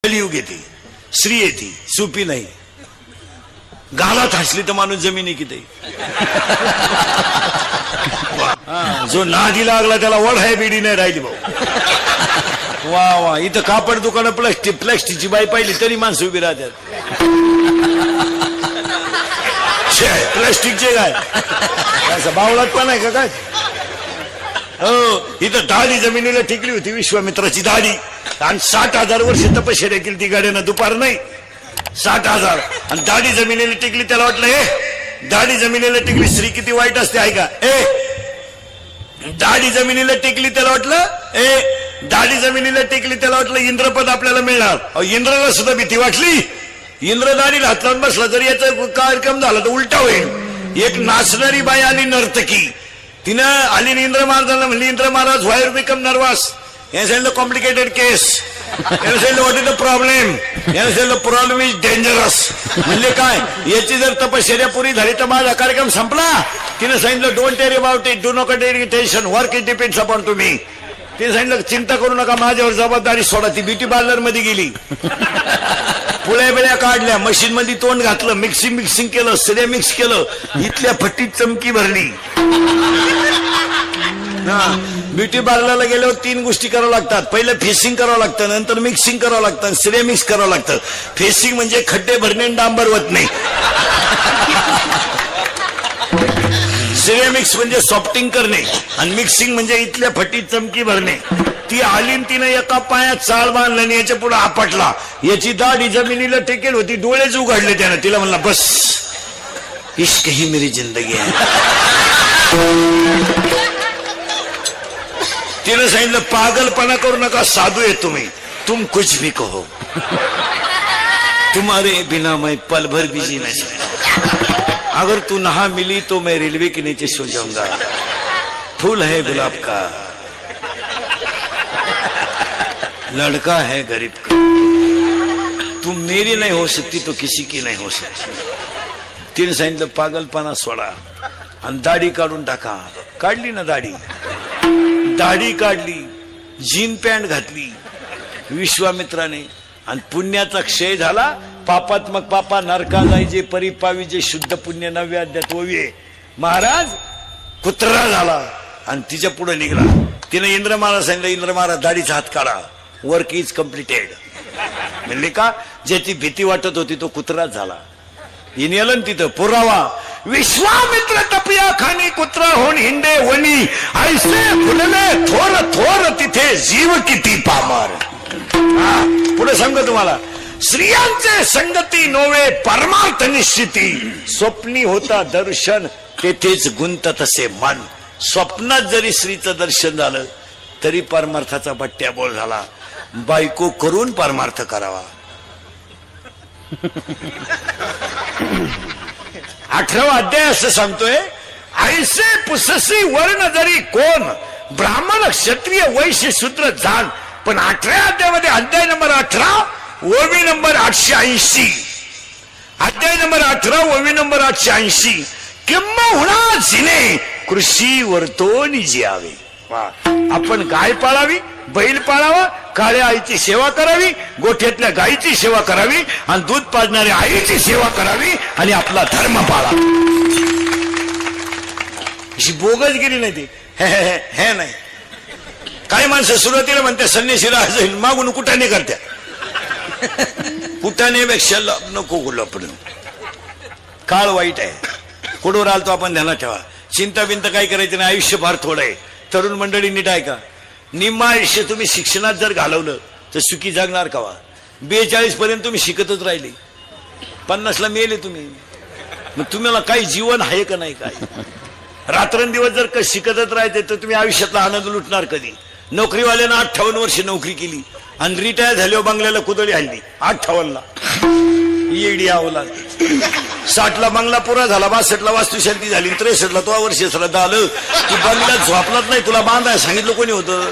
कलियुग येते, स्त्री येते, सोपी नाही. गालात हसली तर माणूस जमिनी किती. जो नादी लागला त्याला वड आहे बिडी नाही राहिली भाऊ. वा वा, इथं कापड दुकान प्लास्टिकची बाई पाहिली तरी माणसं उभी राहतात. प्लास्टिकचे काय असं बावळात पण आहे का काय. हो, इथं दाढी जमिनीला टिकली होती विश्वामित्राची दाढी, आणि 60,000 वर्ष तपश्चर्या केली ती गाड्यानं, दुपार नाही 60,000. आणि दाढी जमिनीला टिकली. त्याला वाटलं हे दाढी जमिनीला टिकली स्त्री किती वाईट असते ऐका. दाढी जमिनीला टिकली त्याला वाटलं दाढी जमिनीला टिकली त्याला वाटलं इंद्रपद आपल्याला मिळणार. इंद्राला सुद्धा भीती वाटली. इंद्र दाढीला हात लावून बसला जर याचा कार्यक्रम झाला तर उलटा होईल. एक नाचणारी बाई आली नर्तकी, तिनं आली इंद्र महाराजांना म्हणली, Indra Maharaj why become nervous, complicated case, what is the problem, problem is dangerous. म्हणले काय, याची जर तपश्चर्या पुरी झाली तर माझा कार्यक्रम संपला. तिने सांगितलं डोंट टेरी about it, do not take tension, work it depends upon तुम्ही. तिने सांगितलं चिंता करू नका, माझ्यावर जबाबदारी सोडा. ती ब्युटी पार्लर मध्ये गेली, पुळ्या बिळ्या काढल्या, मशीन मध्ये तोंड घातलं, मिक्सिंग केलं, सगळं मिक्स केलं, इथल्या फट्टीत चमकी भरली. ब्युटी पार्लरला गेल्यावर 3 गोष्टी करावं लागतात. पहिलं फेसिंग करावं लागतं, नंतर मिक्सिंग करावं लागतं, सिरे मिक्स करावं लागतं. फेसिंग म्हणजे खड्डे भरणे आणि डांबर होत नाही. सिरे मिक्स म्हणजे सॉफ्टिंग करणे, आणि मिक्सिंग म्हणजे इथल्या फटीत चमकी भरणे. ती आली, तिनं एका पायात चाळ बांधला आणि याच्या पुढे आपटला. याची दाढी जमिनीला टेकेल होती, डोळेच उघडले त्यानं. तिला म्हणला बस, इश्क ही मेरी जिंदगी आहे. तिने सांगितलं पागलपणा करू नका, साधू आहे तुम्ही, तुम कुछ भी कहो, तुम्हारे बिना मैं पल भर भी जी नहीं सकता. अगर तू नहा मिली तो मैं रेलवे के नीचे सो जाऊंगा. फूल है गुलाब का, लड़का है गरीब का, तुम मेरी नहीं हो सकती तो किसी की नहीं हो सकती. तिने सांगितलं पागलपणा सोडा आणि दाढी काढून टाका. काढली ना दाढी काढली, जीन पॅन्ट घातली विश्वामित्राने, आणि पुण्याचा क्षय झाला. पापात्मक पापा नरका जायचे, परिपावी जे शुद्ध पुण्य 9व्या अध्यायात ओविये. महाराज कुत्रा झाला आणि तिच्या पुढे निघाला. तिने इंद्र महाराज सांगितलं, इंद्र महाराज दाढीचा हात काढा, वर्क इज कम्प्लिटेड. म्हणले का, ज्याची भीती वाटत होती तो कुत्राच झाला. येलं तिथं पुरावा, विश्वामित्र तपिया खानी कुत्रा होऊन हिंडे वनी, ऐसे फुलले थोर थोर तिथे जीव किती पामर. पुढे सांगतो तुम्हाला, स्त्रियांचे संगती नोवे परमार्थ निश्चिती, स्वप्नी होता दर्शन तेथेच गुंतत असे मन. स्वप्नात जरी स्त्रीचं दर्शन झालं तरी परमार्थाचा बट्ट्याबोळ झाला. बायको करून परमार्थ करावा. 18वा अध्याय असं सांगतोय, ऐसे पुससी वर्ण जरी कोण, ब्राह्मण क्षत्रिय वैश्य शूद्र जाण. पण 18व्या अध्यायामध्ये अध्याय नंबर 18 ओवी नंबर 880, अध्याय नंबर 18 ओवी नंबर 880, किंबहुना जिने कृषी वर्तोनी जियावे. आपण गाय पाळावी, बैल पाळावा, काळ्या आईची सेवा करावी, गोठ्यातल्या गायीची सेवा करावी, आणि दूध पाजणाऱ्या आईची सेवा करावी, आणि आपला धर्म पाळावा. अशी बोगस गेली नाही ती. हे नाही, काही माणसं सुरुवातीला म्हणते संन्यासीला जाईल, मागून कुठाने करत्या. कुठानेपेक्षा नको गुलापण. काळ वाईट आहे, कुठवर आलतो आपण ध्यानात ठेवा. चिंता बिंता काय करायची नाही, आयुष्य फार थोडं आहे. तरुण मंडळी नीट ऐका, निम्मा आयुष्य तुम्ही शिक्षणात जर घालवलं तर सुखी जगणार कवा. 42 पर्यंत तुम्ही शिकतच राहिले, 50ला मेले तुम्ही. मग तुम्हाला काही जीवन आहे का नाही? काय रात्रंदिवस जर शिकतच राहायचे तर तुम्ही आयुष्यातला आनंद लुटणार कधी? नोकरीवाल्यानं 58 वर्ष नोकरी केली आणि रिटायर झाल्यावर बंगल्याला कुदळी हल्ली. 58ला येडी आवला, 60ला बंगला पुरा झाला, 62ला वास्तुशांती झाली, 63ला तो वर्ष श्रद्धा आलं की बंगल्यात झोपलाच नाही. तुला बांधाय सांगितलं कोणी होतं?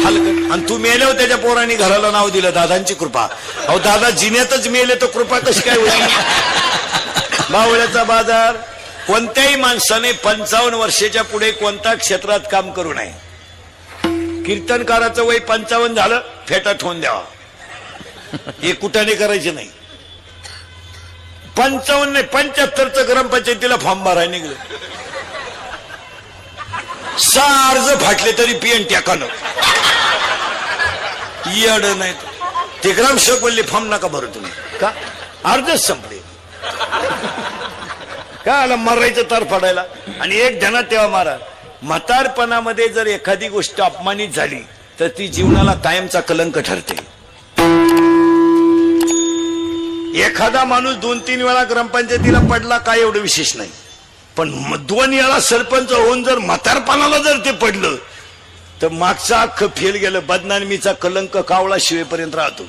हलकट. आणि तू मेल्यावर त्याच्या पोरांनी घराला नाव दिलं दादांची कृपा. अहो दादा जिन्यातच मेले तर कृपा कशी काय होईल? बावळ्याचा बाजार. कोणत्याही माणसाने 55 वर्षाच्या पुढे कोणत्या क्षेत्रात काम करू नये. कीर्तनकाराचं वय 55 झालं, फेटा ठेवून द्यावा. हे कुठाने करायचे नाही. 55 75चं ग्रामपंचायतीला फॉर्म भरायला निघलं. 6 अर्ज फाटले तरी पीएन टाकानं येड नाही. ते ग्रामसेवक बोलले फॉर्म नका भरू तुम्ही. का? अर्जच संपले. का आला मरायचं तार फाडायला. आणि एक ध्यानात तेव्हा मारा, म्हातारपणामध्ये जर एखादी गोष्ट अपमानित झाली तर ती जीवनाला कायमचा कलंक ठरते. एखादा माणूस 2-3 वेळा ग्रामपंचायतीला पडला काय एवढं विशेष नाही, पण 2 वेळा सरपंच होऊन जर म्हातारपणाला जर ते पडलं तर मागचं अख्खं फेल गेलं. बदनामीचा कलंक कावळा शिवेपर्यंत राहतो.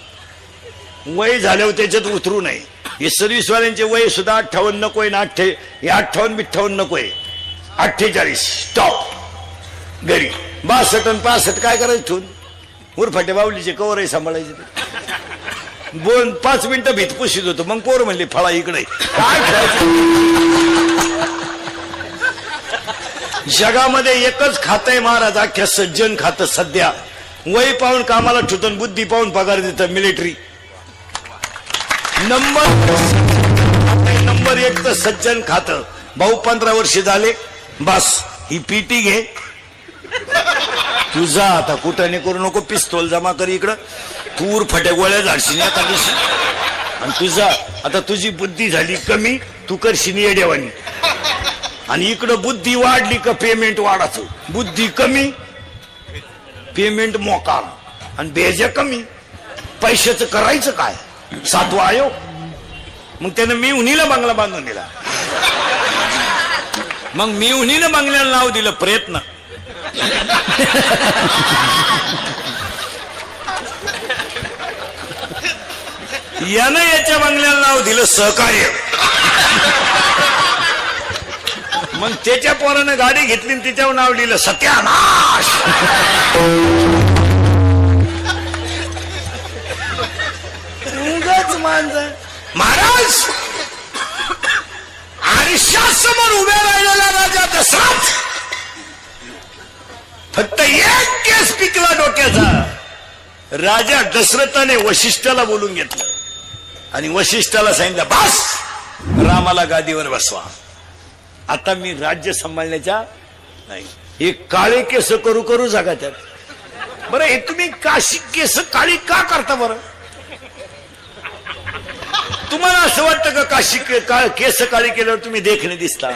वय झाल्यावर त्याच्यात उतरू नये. हे सर्व्हिसवाल्यांचे वय सुद्धा 58 नकोय ना. 58-58 नकोय. 48 स्टॉप. घरी 62 आणि 65 काय करायचं ठेवून उरफाटे बावलीचे कवरही सांभाळायचे. 5 मिनिटं भीत पुशीत होतो. मग पोर म्हणले फळा इकडे काय खेळायचं. जगामध्ये एकच खातंय महाराज, अख्ख्या सज्जन खातं सध्या. वय पाहून कामाला ठेवतो, बुद्धी पाहून पगार देतं मिलिटरी. नंबर 1 तर सज्जन खातं. भाऊ 15 वर्ष झाले बस ही पीटी घे तुझा. आता कुठं करू नको. पिस्तोल जमा कर इकडं. तूर फट्या गोळ्या झाडशील एका दिवशी. आणि तुझा आता तुझी बुद्धी झाली कमी, तू करशील येड्यावानी. आणि इकडं बुद्धी वाढली का पेमेंट वाढायचं. बुद्धी कमी पेमेंट मोकार आणि बेजा कमी. पैशाचं करायचं काय. 7वा आयोग. मग त्यानं मी उन्हीला बंगला बांधून दिला. मग मी उन्हीनं बंगल्याला नाव दिलं प्रयत्न. यानं याच्या बंगल्याला नाव दिलं सहकार्य. मग त्याच्या पोरानं गाडी घेतली आणि तिच्यावर नाव लिहिलं सत्यानाश. महाराज आरशासमोर उभ्या राहिलेला राजा दशरथ फक्त एक केस पिकला डोक्याचा. राजा दशरथाने वशिष्ठाला बोलून घेतलं आणि वशिष्ठाला सांगितलं बस रामाला गादीवर बसवा. आता मी राज्य सांभाळण्याच्या नाही. हे काळे केस करू करू जागा त्यात. बरं हे तुम्ही काशी केस काळी का करता बरं. तुम्हाला असं वाटतं का काशी केस काळी केल्यावर तुम्ही देखणे दिसता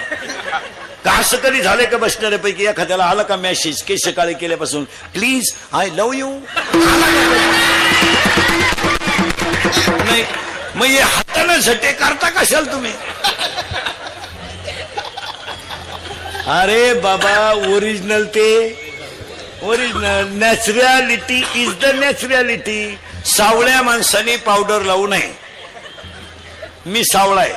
का. असं कधी झालंय का बसणाऱ्यापैकी एखाद्याला आला का मेसेज केस काळे केल्यापासून प्लीज आय लव्ह यू. नाही मग हे हाताने झटे करता कशाल तुम्ही. अरे बाबा ओरिजिनल ते original. Naturality is the naturality. सावळ्या माणसाने पावडर लावू नये. मी सावळा आहे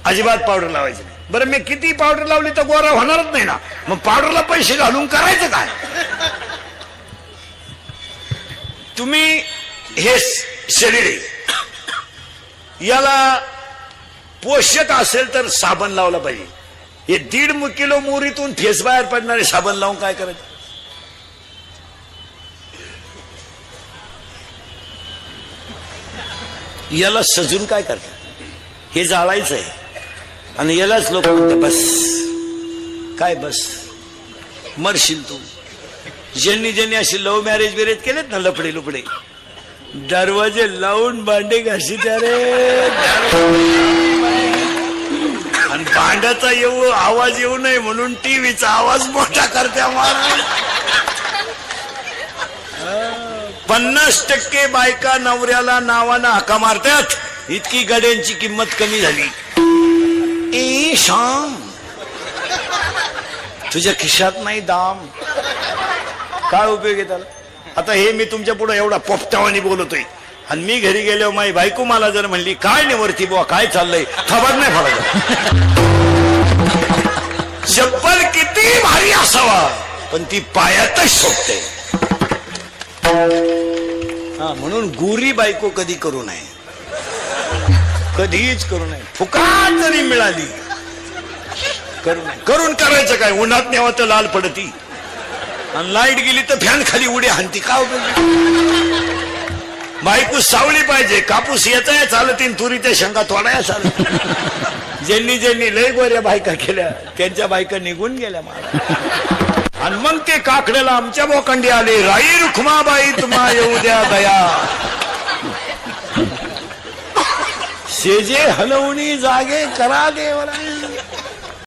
अजिबात पावडर लावायची नाही. बरं मी किती पावडर लावली तर गोरा होणारच नाही ना. मग पावडरला पैसे घालून करायचं काय. तुम्ही हे शरीर आहे याला पोषक असेल तर साबण लावला पाहिजे. हे 1.5 किलो मोरीतून ठेस बाहेर पडणारे साबण लावून काय करायचं. याला सजून काय करतात. हे जाळायचं आहे आणि यालाच लोक म्हणतात बस काय बस मरशील तू. ज्यांनी ज्यांनी असे लव्ह मॅरेज बिरेज केलेत ना लपडे लुपडे दरवाजे लावून भांडे घासीत रे. आणि भांड्याचा आवाज येऊ नये म्हणून टीव्हीचा आवाज मोठा करत्या मारून. 50% बायका नवऱ्याला नावानं हाका मारतात. इतकी गाड्यांची किंमत कमी झाली. ए शाम तुझ्या खिशात नाही दाम. काय उपयोग आहे त्याला. आता हे मी तुमच्या पुढे एवढा पोपटावानी बोलतोय आणि मी घरी गेलो माझी बायको मला जर म्हणली काय नाही वरती बुवा काय चाललंय खबर नाही पडत. चप्पल किती भारी असावा पण ती पायातच शोभते. म्हणून गोरी बायको कधी करू नये. कधीच करू नये. फुकाट जरी मिळाली करू नये. करून करायचं काय. उन्हात नेवा तर लाल पडती. आणि लाईट गेली तर फॅन खाली उडी हाणती का बायको सावली पाहिजे कापूस येताय चालतीन तुरीच्या शेंगा तोडाया चालत ज्यांनी ज्यांनी लय गोऱ्या बायका केल्या त्यांच्या बायका निघून गेल्या मला आणि मग ते काकड्याला आमच्या बोकंडी आले राई रुखमाबाई तुम्हा येऊ द्या दया शेजे हलवणी जागे करा देवराय